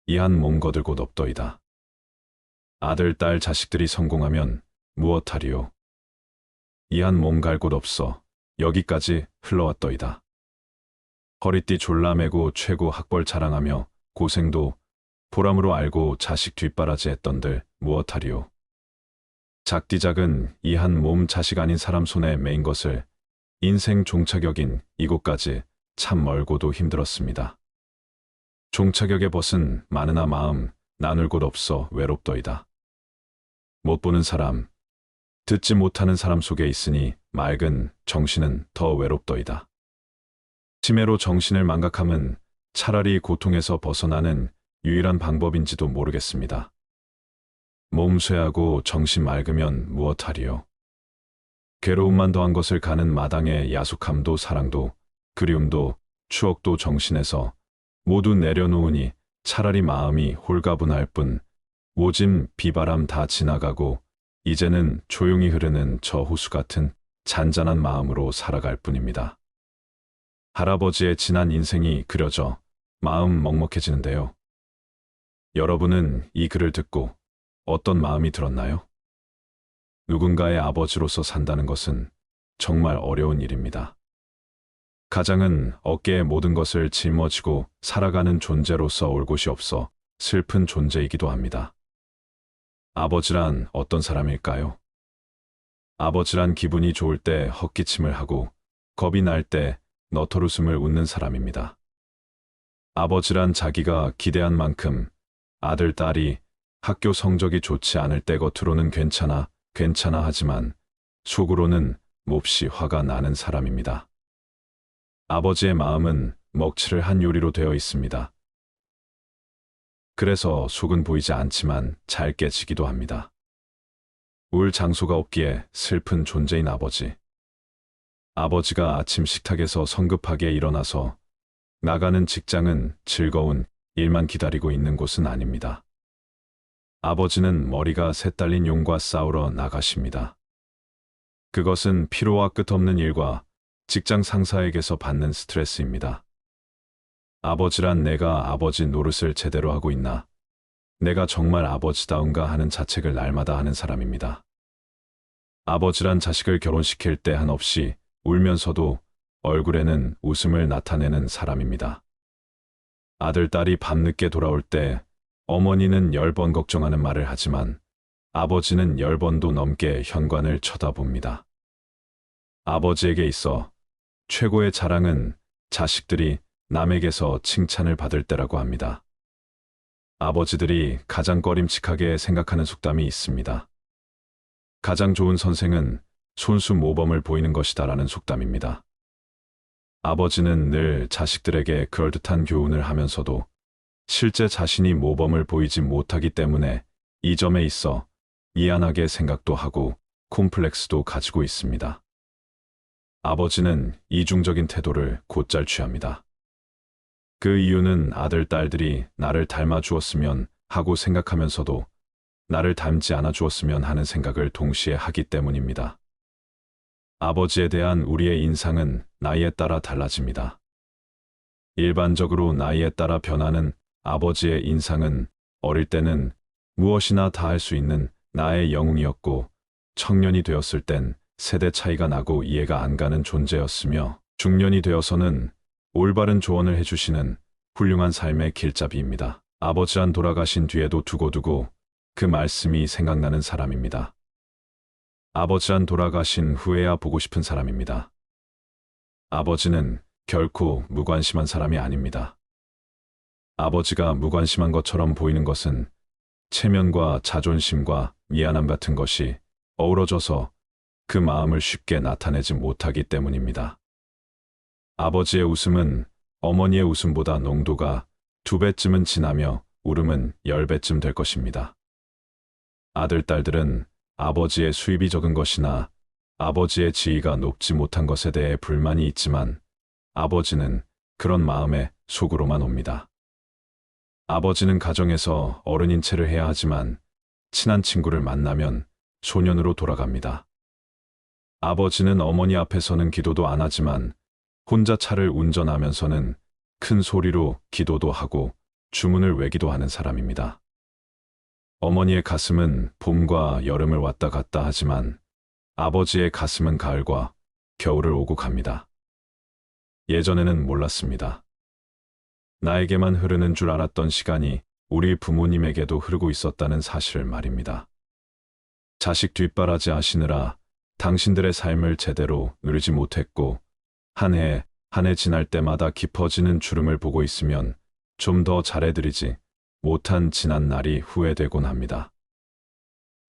이 한 몸 거들 곳 없더이다. 아들, 딸, 자식들이 성공하면 무엇하리요? 이 한 몸 갈 곳 없어 여기까지 흘러왔더이다. 허리띠 졸라매고 최고 학벌 자랑하며 고생도 보람으로 알고 자식 뒷바라지 했던들 무엇하리요? 작디작은 이 한 몸 자식 아닌 사람 손에 매인 것을 인생 종착역인 이곳까지 참 멀고도 힘들었습니다. 종착역의 벗은 많으나 마음 나눌 곳 없어 외롭더이다. 못 보는 사람, 듣지 못하는 사람 속에 있으니 맑은 정신은 더 외롭더이다. 치매로 정신을 망각함은 차라리 고통에서 벗어나는 유일한 방법인지도 모르겠습니다. 몸 쇠하고 정신 맑으면 무엇하리요? 괴로움만 더한 것을 가는 마당의 야속함도 사랑도 그리움도 추억도 정신에서 모두 내려놓으니 차라리 마음이 홀가분할 뿐 모짐 비바람 다 지나가고 이제는 조용히 흐르는 저 호수 같은 잔잔한 마음으로 살아갈 뿐입니다. 할아버지의 지난 인생이 그려져 마음 먹먹해지는데요. 여러분은 이 글을 듣고 어떤 마음이 들었나요? 누군가의 아버지로서 산다는 것은 정말 어려운 일입니다. 가장은 어깨에 모든 것을 짊어지고 살아가는 존재로서 올 곳이 없어 슬픈 존재이기도 합니다. 아버지란 어떤 사람일까요? 아버지란 기분이 좋을 때 헛기침을 하고 겁이 날 때 너털웃음을 웃는 사람입니다. 아버지란 자기가 기대한 만큼 아들, 딸이 학교 성적이 좋지 않을 때 겉으로는 괜찮아 하지만 속으로는 몹시 화가 나는 사람입니다. 아버지의 마음은 먹칠을 한 요리로 되어 있습니다. 그래서 속은 보이지 않지만 잘 깨지기도 합니다. 울 장소가 없기에 슬픈 존재인 아버지. 아버지가 아침 식탁에서 성급하게 일어나서 나가는 직장은 즐거운 일만 기다리고 있는 곳은 아닙니다. 아버지는 머리가 새딸린 용과 싸우러 나가십니다. 그것은 피로와 끝없는 일과 직장 상사에게서 받는 스트레스입니다. 아버지란 내가 아버지 노릇을 제대로 하고 있나, 내가 정말 아버지다운가 하는 자책을 날마다 하는 사람입니다. 아버지란 자식을 결혼시킬 때 한없이 울면서도 얼굴에는 웃음을 나타내는 사람입니다. 아들, 딸이 밤늦게 돌아올 때 어머니는 10번 걱정하는 말을 하지만 아버지는 10번도 넘게 현관을 쳐다봅니다. 아버지에게 있어 최고의 자랑은 자식들이 남에게서 칭찬을 받을 때라고 합니다. 아버지들이 가장 꺼림칙하게 생각하는 속담이 있습니다. 가장 좋은 선생은 손수 모범을 보이는 것이다라는 속담입니다. 아버지는 늘 자식들에게 그럴듯한 교훈을 하면서도 실제 자신이 모범을 보이지 못하기 때문에 이 점에 있어 미안하게 생각도 하고 콤플렉스도 가지고 있습니다. 아버지는 이중적인 태도를 곧잘 취합니다. 그 이유는 아들, 딸들이 나를 닮아 주었으면 하고 생각하면서도 나를 닮지 않아 주었으면 하는 생각을 동시에 하기 때문입니다. 아버지에 대한 우리의 인상은 나이에 따라 달라집니다. 일반적으로 나이에 따라 변하는 아버지의 인상은 어릴 때는 무엇이나 다 할 수 있는 나의 영웅이었고 청년이 되었을 땐 세대 차이가 나고 이해가 안 가는 존재였으며 중년이 되어서는 올바른 조언을 해주시는 훌륭한 삶의 길잡이입니다. 아버지란 돌아가신 뒤에도 두고두고 그 말씀이 생각나는 사람입니다. 아버지란 돌아가신 후에야 보고 싶은 사람입니다. 아버지는 결코 무관심한 사람이 아닙니다. 아버지가 무관심한 것처럼 보이는 것은 체면과 자존심과 미안함 같은 것이 어우러져서 그 마음을 쉽게 나타내지 못하기 때문입니다. 아버지의 웃음은 어머니의 웃음보다 농도가 2배쯤은 진하며 울음은 10배쯤 될 것입니다. 아들, 딸들은 아버지의 수입이 적은 것이나 아버지의 지위가 높지 못한 것에 대해 불만이 있지만 아버지는 그런 마음에 속으로만 옵니다. 아버지는 가정에서 어른인 체를 해야 하지만 친한 친구를 만나면 소년으로 돌아갑니다. 아버지는 어머니 앞에서는 기도도 안 하지만 혼자 차를 운전하면서는 큰 소리로 기도도 하고 주문을 외기도 하는 사람입니다. 어머니의 가슴은 봄과 여름을 왔다 갔다 하지만 아버지의 가슴은 가을과 겨울을 오고 갑니다. 예전에는 몰랐습니다. 나에게만 흐르는 줄 알았던 시간이 우리 부모님에게도 흐르고 있었다는 사실을 말입니다. 자식 뒷바라지 하시느라 당신들의 삶을 제대로 누리지 못했고 한 해 한 해 지날 때마다 깊어지는 주름을 보고 있으면 좀 더 잘해드리지 못한 지난 날이 후회되곤 합니다.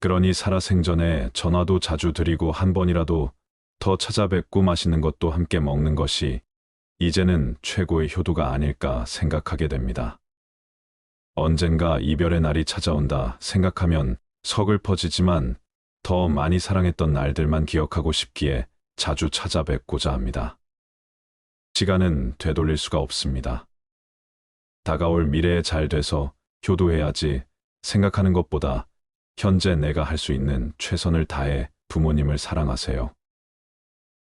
그러니 살아생전에 전화도 자주 드리고 한 번이라도 더 찾아뵙고 맛있는 것도 함께 먹는 것이 이제는 최고의 효도가 아닐까 생각하게 됩니다. 언젠가 이별의 날이 찾아온다 생각하면 서글퍼지지만 더 많이 사랑했던 날들만 기억하고 싶기에 자주 찾아뵙고자 합니다. 시간은 되돌릴 수가 없습니다. 다가올 미래에 잘 돼서 효도해야지 생각하는 것보다 현재 내가 할 수 있는 최선을 다해 부모님을 사랑하세요.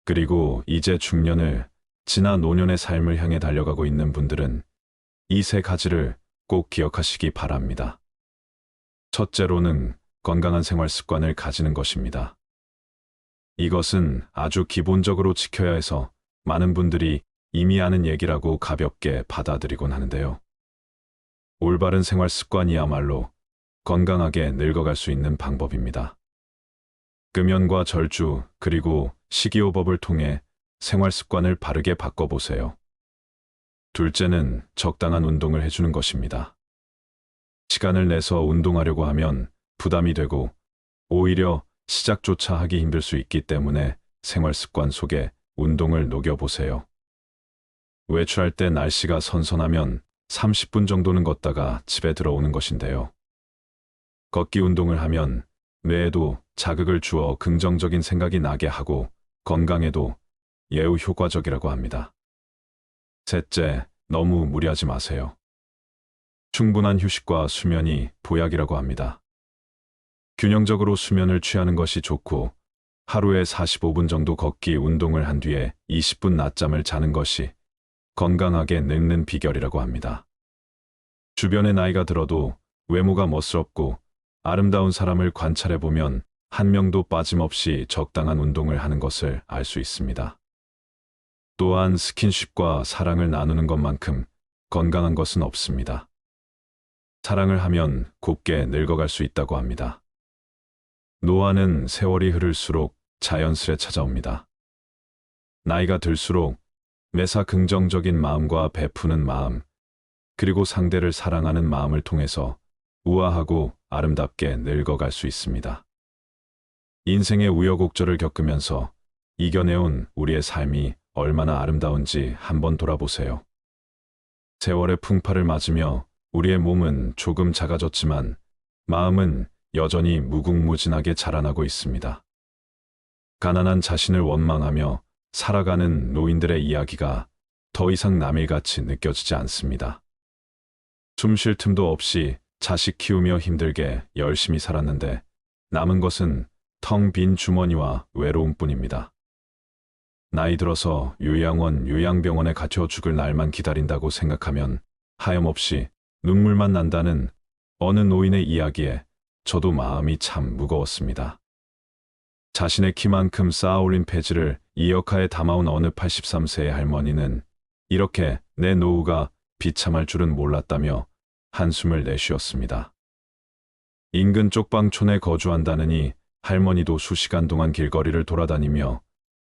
그리고 이제 중년을 지나 노년의 삶을 향해 달려가고 있는 분들은 이 세 가지를 꼭 기억하시기 바랍니다. 첫째로는 건강한 생활 습관을 가지는 것입니다. 이것은 아주 기본적으로 지켜야 해서 많은 분들이 이미 아는 얘기라고 가볍게 받아들이곤 하는데요. 올바른 생활 습관이야말로 건강하게 늙어갈 수 있는 방법입니다. 금연과 절주 그리고 식이요법을 통해 생활 습관을 바르게 바꿔보세요. 둘째는 적당한 운동을 해주는 것입니다. 시간을 내서 운동하려고 하면 부담이 되고 오히려 시작조차 하기 힘들 수 있기 때문에 생활 습관 속에 운동을 녹여보세요. 외출할 때 날씨가 선선하면 30분 정도는 걷다가 집에 들어오는 것인데요. 걷기 운동을 하면 뇌에도 자극을 주어 긍정적인 생각이 나게 하고 건강에도 매우 효과적이라고 합니다. 셋째, 너무 무리하지 마세요. 충분한 휴식과 수면이 보약이라고 합니다. 균형적으로 수면을 취하는 것이 좋고 하루에 45분 정도 걷기 운동을 한 뒤에 20분 낮잠을 자는 것이 건강하게 늙는 비결이라고 합니다. 주변의 나이가 들어도 외모가 멋스럽고 아름다운 사람을 관찰해보면 한 명도 빠짐없이 적당한 운동을 하는 것을 알 수 있습니다. 또한 스킨십과 사랑을 나누는 것만큼 건강한 것은 없습니다. 사랑을 하면 곱게 늙어갈 수 있다고 합니다. 노화는 세월이 흐를수록 자연스레 찾아옵니다. 나이가 들수록 매사 긍정적인 마음과 베푸는 마음, 그리고 상대를 사랑하는 마음을 통해서 우아하고 아름답게 늙어갈 수 있습니다. 인생의 우여곡절을 겪으면서 이겨내온 우리의 삶이 얼마나 아름다운지 한번 돌아보세요. 세월의 풍파를 맞으며 우리의 몸은 조금 작아졌지만 마음은 여전히 무궁무진하게 자라나고 있습니다. 가난한 자신을 원망하며 살아가는 노인들의 이야기가 더 이상 남일같이 느껴지지 않습니다. 숨 쉴 틈도 없이 자식 키우며 힘들게 열심히 살았는데 남은 것은 텅 빈 주머니와 외로움뿐입니다. 나이 들어서 요양원, 요양병원에 갇혀 죽을 날만 기다린다고 생각하면 하염없이 눈물만 난다는 어느 노인의 이야기에 저도 마음이 참 무거웠습니다. 자신의 키만큼 쌓아올린 폐지를 이역하에 담아온 어느 83세의 할머니는 이렇게 내 노후가 비참할 줄은 몰랐다며 한숨을 내쉬었습니다. 인근 쪽방촌에 거주한다느니 할머니도 수시간 동안 길거리를 돌아다니며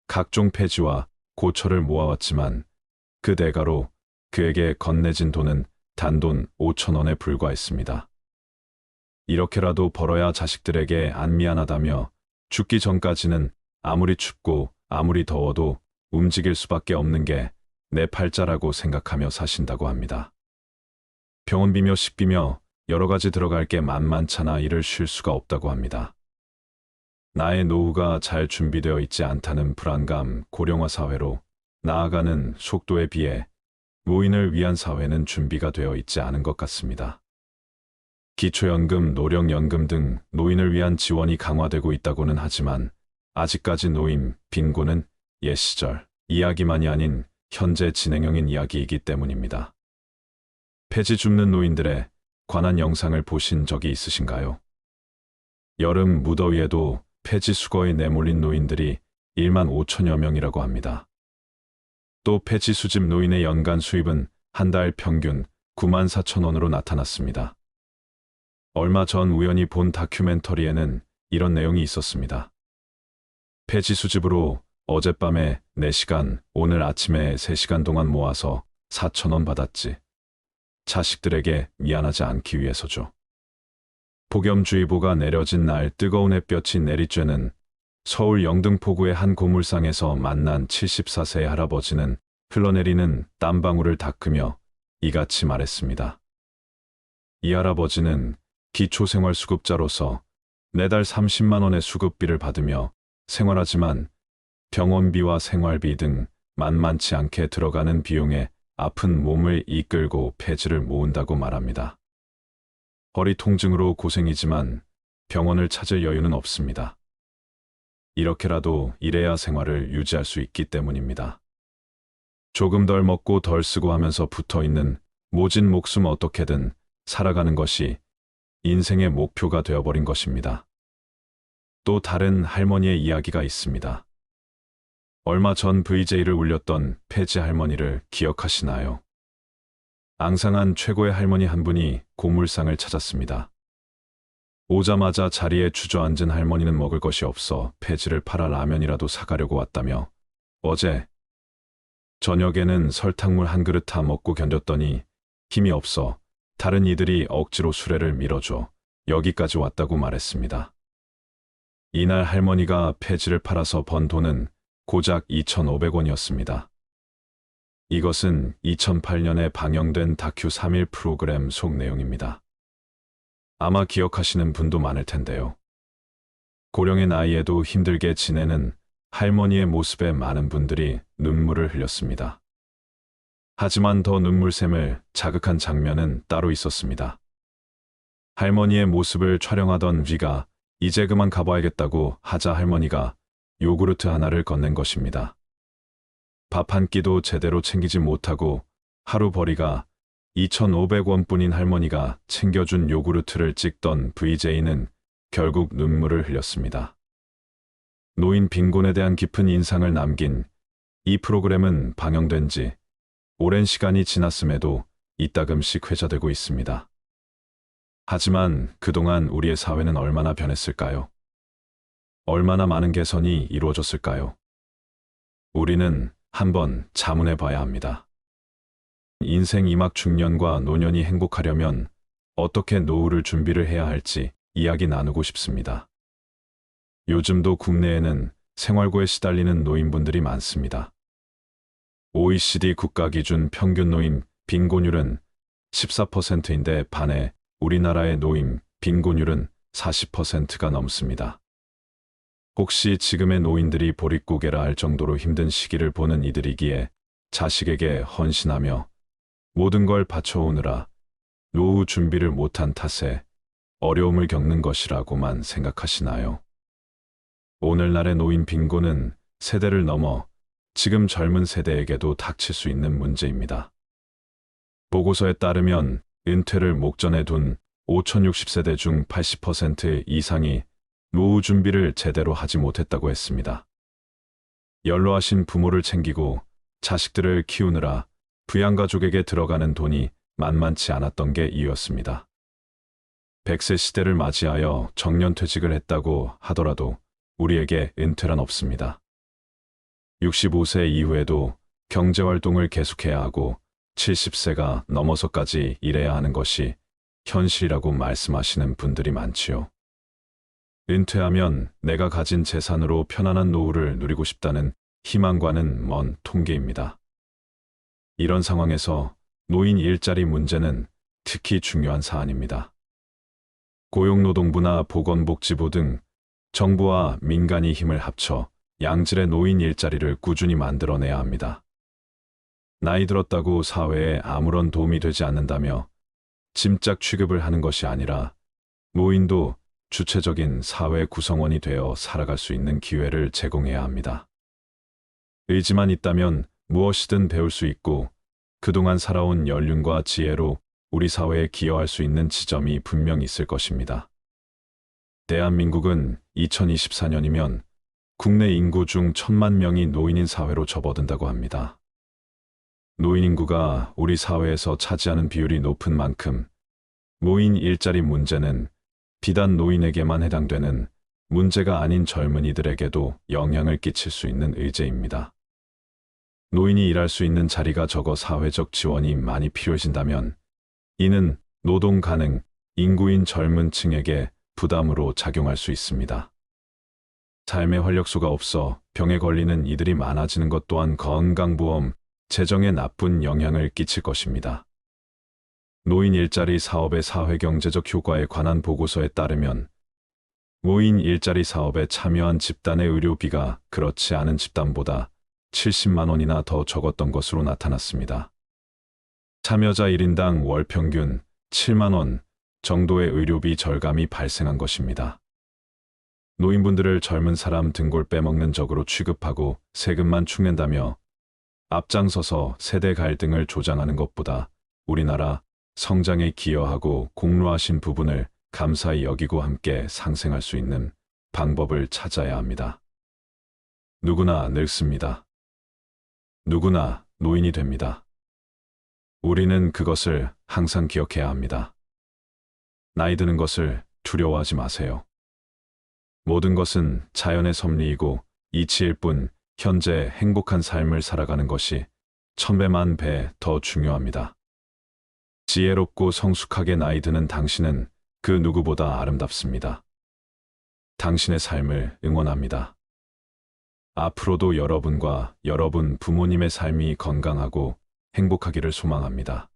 각종 폐지와 고철을 모아왔지만 그 대가로 그에게 건네진 돈은 단돈 5,000원에 불과했습니다. 이렇게라도 벌어야 자식들에게 안 미안하다며 죽기 전까지는 아무리 춥고 아무리 더워도 움직일 수밖에 없는 게 내 팔자라고 생각하며 사신다고 합니다. 병원비며 식비며 여러 가지 들어갈 게 만만찮아 일을 쉴 수가 없다고 합니다. 나의 노후가 잘 준비되어 있지 않다는 불안감, 고령화 사회로 나아가는 속도에 비해 노인을 위한 사회는 준비가 되어 있지 않은 것 같습니다. 기초연금, 노령연금 등 노인을 위한 지원이 강화되고 있다고는 하지만 아직까지 노인, 빈곤은 옛 시절 이야기만이 아닌 현재 진행형인 이야기이기 때문입니다. 폐지 줍는 노인들에 관한 영상을 보신 적이 있으신가요? 여름 무더위에도 폐지 수거에 내몰린 노인들이 1만 5천여 명이라고 합니다. 또 폐지 수집 노인의 연간 수입은 한 달 평균 9만 4천 원으로 나타났습니다. 얼마 전 우연히 본 다큐멘터리에는 이런 내용이 있었습니다. 폐지 수집으로 어젯밤에 4시간, 오늘 아침에 3시간 동안 모아서 4천 원 받았지. 자식들에게 미안하지 않기 위해서죠. 폭염주의보가 내려진 날 뜨거운 햇볕이 내리쬐는 서울 영등포구의 한 고물상에서 만난 74세의 할아버지는 흘러내리는 땀방울을 닦으며 이같이 말했습니다. 이 할아버지는 기초생활수급자로서 매달 30만 원의 수급비를 받으며 생활하지만 병원비와 생활비 등 만만치 않게 들어가는 비용에 아픈 몸을 이끌고 폐지를 모은다고 말합니다. 허리 통증으로 고생이지만 병원을 찾을 여유는 없습니다. 이렇게라도 일해야 생활을 유지할 수 있기 때문입니다. 조금 덜 먹고 덜 쓰고 하면서 붙어 있는 모진 목숨 어떻게든 살아가는 것이 인생의 목표가 되어버린 것입니다. 또 다른 할머니의 이야기가 있습니다. 얼마 전 VJ를 울렸던 폐지 할머니를 기억하시나요? 앙상한 최고의 할머니 한 분이 고물상을 찾았습니다. 오자마자 자리에 주저앉은 할머니는 먹을 것이 없어 폐지를 팔아 라면이라도 사가려고 왔다며 어제 저녁에는 설탕물 한 그릇 다 먹고 견뎠더니 힘이 없어 다른 이들이 억지로 수레를 밀어줘 여기까지 왔다고 말했습니다. 이날 할머니가 폐지를 팔아서 번 돈은 고작 2,500원이었습니다. 이것은 2008년에 방영된 다큐 3일 프로그램 속 내용입니다. 아마 기억하시는 분도 많을 텐데요. 고령의 나이에도 힘들게 지내는 할머니의 모습에 많은 분들이 눈물을 흘렸습니다. 하지만 더 눈물샘을 자극한 장면은 따로 있었습니다. 할머니의 모습을 촬영하던 위가 이제 그만 가봐야겠다고 하자 할머니가 요구르트 하나를 건넨 것입니다. 밥 한 끼도 제대로 챙기지 못하고 하루 벌이가 2,500원뿐인 할머니가 챙겨준 요구르트를 찍던 VJ는 결국 눈물을 흘렸습니다. 노인 빈곤에 대한 깊은 인상을 남긴 이 프로그램은 방영된 지 오랜 시간이 지났음에도 이따금씩 회자되고 있습니다. 하지만 그동안 우리의 사회는 얼마나 변했을까요? 얼마나 많은 개선이 이루어졌을까요? 우리는 한번 자문해 봐야 합니다. 인생 2막 중년과 노년이 행복하려면 어떻게 노후를 준비를 해야 할지 이야기 나누고 싶습니다. 요즘도 국내에는 생활고에 시달리는 노인분들이 많습니다. OECD 국가 기준 평균 노인 빈곤율은 14%인데 반해 우리나라의 노인 빈곤율은 40%가 넘습니다. 혹시 지금의 노인들이 보릿고개라 할 정도로 힘든 시기를 보는 이들이기에 자식에게 헌신하며 모든 걸 바쳐오느라 노후 준비를 못한 탓에 어려움을 겪는 것이라고만 생각하시나요? 오늘날의 노인 빈곤은 세대를 넘어 지금 젊은 세대에게도 닥칠 수 있는 문제입니다. 보고서에 따르면 은퇴를 목전에 둔 5060세대 중 80% 이상이 노후 준비를 제대로 하지 못했다고 했습니다. 연로하신 부모를 챙기고 자식들을 키우느라 부양가족에게 들어가는 돈이 만만치 않았던 게 이유였습니다. 100세 시대를 맞이하여 정년퇴직을 했다고 하더라도 우리에게 은퇴란 없습니다. 65세 이후에도 경제활동을 계속해야 하고 70세가 넘어서까지 일해야 하는 것이 현실이라고 말씀하시는 분들이 많지요. 은퇴하면 내가 가진 재산으로 편안한 노후를 누리고 싶다는 희망과는 먼 통계입니다. 이런 상황에서 노인 일자리 문제는 특히 중요한 사안입니다. 고용노동부나 보건복지부 등 정부와 민간이 힘을 합쳐 양질의 노인 일자리를 꾸준히 만들어내야 합니다. 나이 들었다고 사회에 아무런 도움이 되지 않는다며 짐짝 취급을 하는 것이 아니라 노인도 주체적인 사회 구성원이 되어 살아갈 수 있는 기회를 제공해야 합니다. 의지만 있다면 무엇이든 배울 수 있고 그동안 살아온 연륜과 지혜로 우리 사회에 기여할 수 있는 지점이 분명 있을 것입니다. 대한민국은 2024년이면 국내 인구 중 1,000만 명이 노인인 사회로 접어든다고 합니다. 노인 인구가 우리 사회에서 차지하는 비율이 높은 만큼 노인 일자리 문제는 비단 노인에게만 해당되는 문제가 아닌 젊은이들에게도 영향을 끼칠 수 있는 의제입니다. 노인이 일할 수 있는 자리가 적어 사회적 지원이 많이 필요해진다면 이는 노동 가능 인구인 젊은 층에게 부담으로 작용할 수 있습니다. 삶의 활력소가 없어 병에 걸리는 이들이 많아지는 것 또한 건강보험, 재정에 나쁜 영향을 끼칠 것입니다. 노인 일자리 사업의 사회경제적 효과에 관한 보고서에 따르면 노인 일자리 사업에 참여한 집단의 의료비가 그렇지 않은 집단보다 70만 원이나 더 적었던 것으로 나타났습니다. 참여자 1인당 월 평균 7만 원 정도의 의료비 절감이 발생한 것입니다. 노인분들을 젊은 사람 등골 빼먹는 적으로 취급하고 세금만 축낸다며 앞장서서 세대 갈등을 조장하는 것보다 우리나라 성장에 기여하고 공로하신 부분을 감사히 여기고 함께 상생할 수 있는 방법을 찾아야 합니다. 누구나 늙습니다. 누구나 노인이 됩니다. 우리는 그것을 항상 기억해야 합니다. 나이 드는 것을 두려워하지 마세요. 모든 것은 자연의 섭리이고 이치일 뿐 현재 행복한 삶을 살아가는 것이 천배만 배 더 중요합니다. 지혜롭고 성숙하게 나이 드는 당신은 그 누구보다 아름답습니다. 당신의 삶을 응원합니다. 앞으로도 여러분과 여러분 부모님의 삶이 건강하고 행복하기를 소망합니다.